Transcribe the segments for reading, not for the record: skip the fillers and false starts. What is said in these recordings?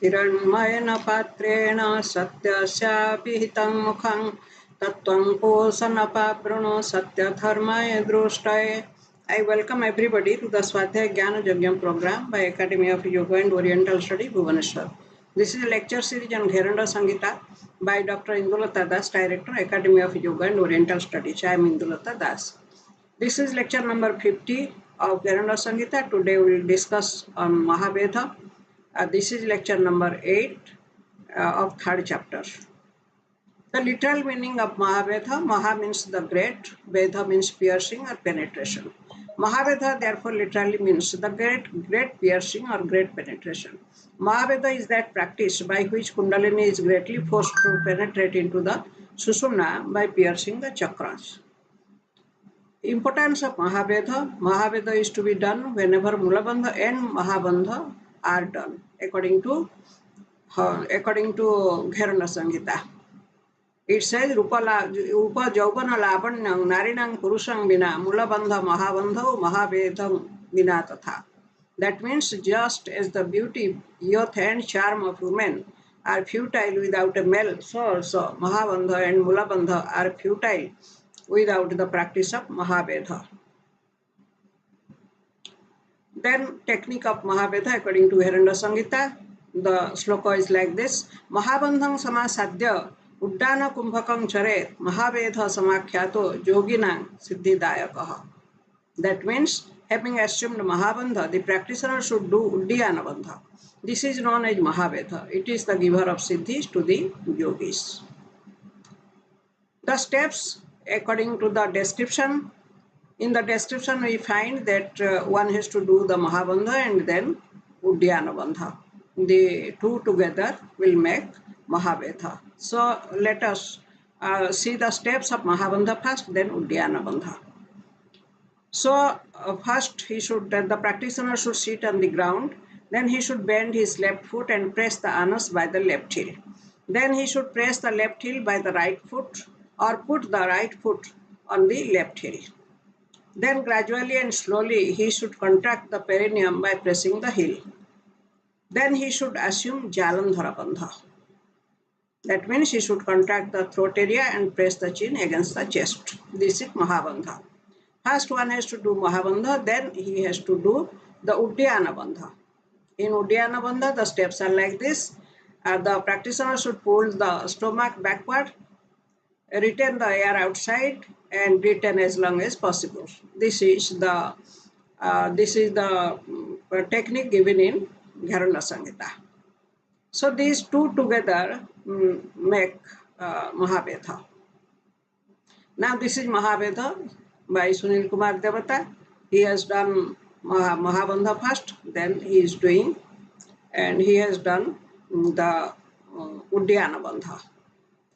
हिरण्मयेन पात्रेण सत्यस्यापिहितं मुखं तत्त्वं पोषणपावृणो सत्यधर्माय दृष्टये. I welcome everybody to the Swadhyaya Jnana Yagyam program by Academy of Yoga and Oriental Study, Bhubaneswar. This is a lecture series on Gheranda Samhita by Dr. Indulata Das, Director, Academy of Yoga and Oriental Studies. I am Indulata Das. This is lecture number 50 of Gheranda Samhita. Today we will discuss on Mahavedha. This is lecture number 8 of third chapter. The literal meaning of Mahavedha: Maha means the great, Vedha means piercing or penetration. Mahavedha therefore literally means the great piercing or great penetration. Mahavedha is that practice by which Kundalini is greatly forced to penetrate into the Sushumna by piercing the chakras. Importance of Mahavedha: Mahavedha is to be done whenever Mulabandha and Mahabandha are done, according to Gheranda Samhita. It says, Rupa Jauvana Labanyam Narinam Purusham Vina Mulabandha Mahabandha Mahavedham Vina Tatha. That means just as the beauty, youth and charm of women are futile without a male source, so Mahabandha and Mulabandha are futile without the practice of Mahavedha. Then technique of Mahavedha according to Gheranda Samhita. The sloka is like this: Mahabandham samasadya uddana kumbhakam charet Mahavedha samakhyato yogina siddhidayakaha. That means, having assumed Mahabandha, the practitioner should do Uddiyana Bandha. This is known as Mahavedha. It is the giver of siddhis to the yogis. The steps according to the description. In the description we find that one has to do the Mahabandha and then Uddiyana Bandha. The two together will make Mahavedha. So let us see the steps of Mahabandha first, then Uddiyana Bandha. So first the practitioner should sit on the ground, then he should bend his left foot and press the anus by the left heel. Then he should press the left heel by the right foot or put the right foot on the left heel. Then gradually and slowly he should contract the perineum by pressing the heel. Then he should assume Jalandhara Bandha. That means he should contract the throat area and press the chin against the chest. This is Mahabandha. First one has to do Mahabandha, then he has to do the Uddiyana Bandha. In Uddiyana Bandha, the steps are like this. The practitioner should pull the stomach backward, retain the air outside, and retain as long as possible. This is the technique given in Gheranda Samhita. So these two together make Mahavedha. Now this is Mahavedha by Sunil Kumar Devata. He has done Mahabandha first, then he is doing, and he has done the Uddiyana Bandha.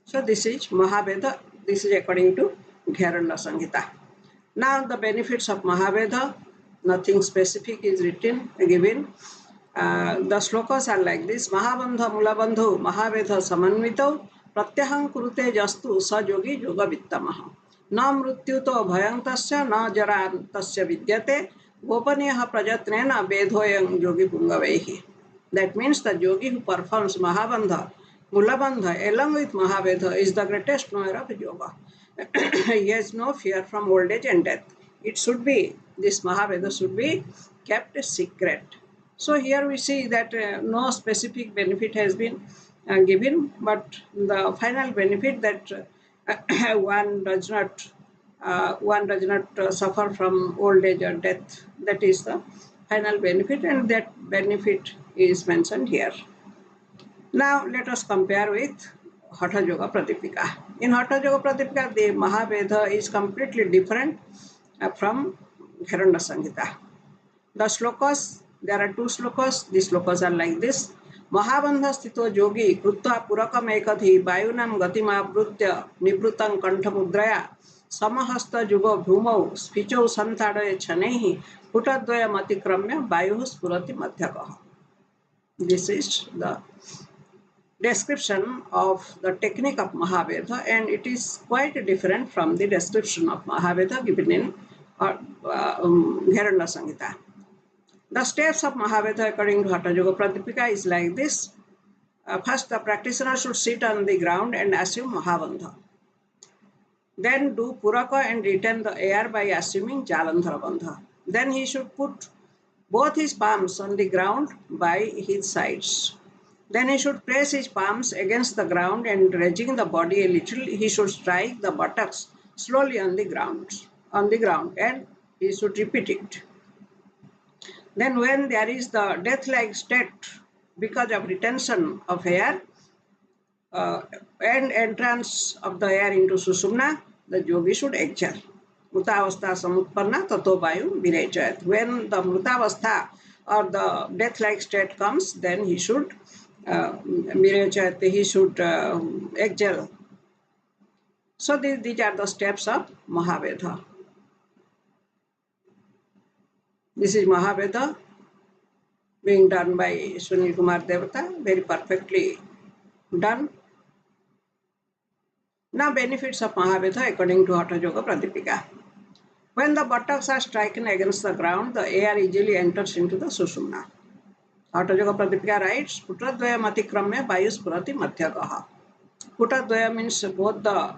So this is Mahavedha. This is according to Gheranda Samhita. Now the benefits of Mahavedha, nothing specific is given. The slokas are like this: Mahabandha Mulabandho Mahavedha Samanvito Pratyaham Kurute Jastu Sa Yogi Yoga Vittamaha Na Mrutyuto Bhayantasya Na Jarantasya Vidyate Gopaniyaha Prajatnena Vedhoyam Yogi Pungavehi. That means the yogi who performs Mahabandha, Mulabandha along with Mahavedha is the greatest knower of yoga. He has no fear from old age and death. This Mahavedha should be kept a secret. So here we see that no specific benefit has been given, but the final benefit that one does not suffer from old age or death. That is the final benefit, and that benefit is mentioned here. Now let us compare with Hatha Yoga Pradipika. In Hatha Yoga Pradipika, the Mahavedha is completely different from Gheranda Samhita. The slokas, there are two slokas. The slokas are like this: Mahabandha sthito yogi krutva purakam ekadhi vayunam gatima brutya nibrutam kanthamudraya samahasta yugo bhumau spichau santadaya chanehi putadvaya matikramya vayuh spurati madhyakaha. This is the description of the technique of Mahavedha, and it is quite different from the description of Mahavedha given in Gheranda Samhita. The steps of Mahavedha according to Hatha Yoga Pradipika is like this: First, the practitioner should sit on the ground and assume Mahabandha. Then do Puraka and retain the air by assuming Jalandhara Bandha. Then he should put both his palms on the ground by his sides. Then he should place his palms against the ground and raising the body a little, he should strike the buttocks slowly on the ground, and he should repeat it. Then when there is the death-like state because of retention of air and entrance of the air into Susumna, the yogi should exhale. Mrutavastha samutpanna tato vayu virechayat. When the Mrutavastha or the death-like state comes, then he should virechayat, he should exhale. So these are the steps of Mahavedha. This is Mahavedha being done by Sunil Kumar Devata, very perfectly done. Now, benefits of Mahavedha according to Hatha Yoga Pradipika. When the buttocks are stricken against the ground, the air easily enters into the Susumna. Hatha Yoga Pradipika writes, Putradvaya matikramya vayus purati madhyagaha. Putadvaya means both the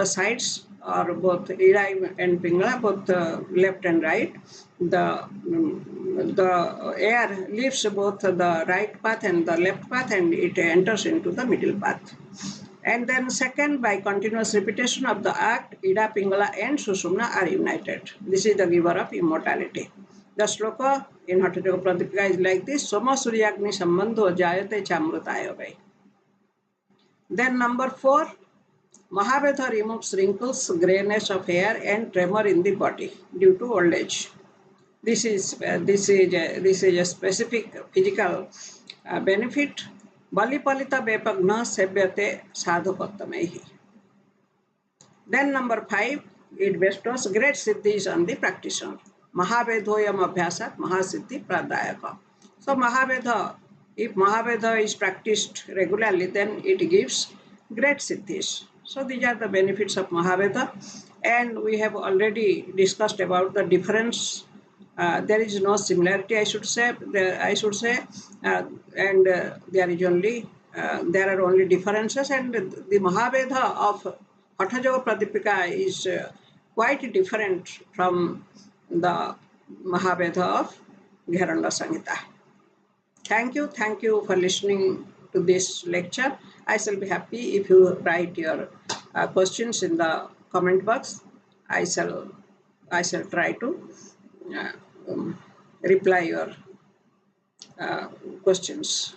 sides, or both Ida and Pingala, both left and right. The air leaves both the right path and the left path, and it enters into the middle path. And then second, by continuous repetition of the act, Ida, Pingala and Susumna are united. This is the giver of immortality. The sloka in Hatha Yoga Pradipika is like this: Soma Suryagni Sambandho Jayate Chamrutayavai. Then number 4, Mahavedha removes wrinkles, grayness of hair and tremor in the body due to old age. This is a specific physical benefit. Balipalita Bepagna Sebyate Sadhupattamehi. Then number 5, it bestows great siddhis on the practitioner. Mahavedhoyam Abhyasat Mahasiddhi Pradayaka. So Mahavedha, if Mahavedha is practiced regularly, then it gives great siddhis. So these are the benefits of Mahavedha, and we have already discussed about the difference. There is no similarity, I should say, and there are only differences, and the Mahavedha of Hatha Yoga Pradipika is quite different from the Mahavedha of Gheranda Samhita. Thank you for listening to this lecture. I shall be happy if you write your questions in the comment box. I shall try to reply your questions.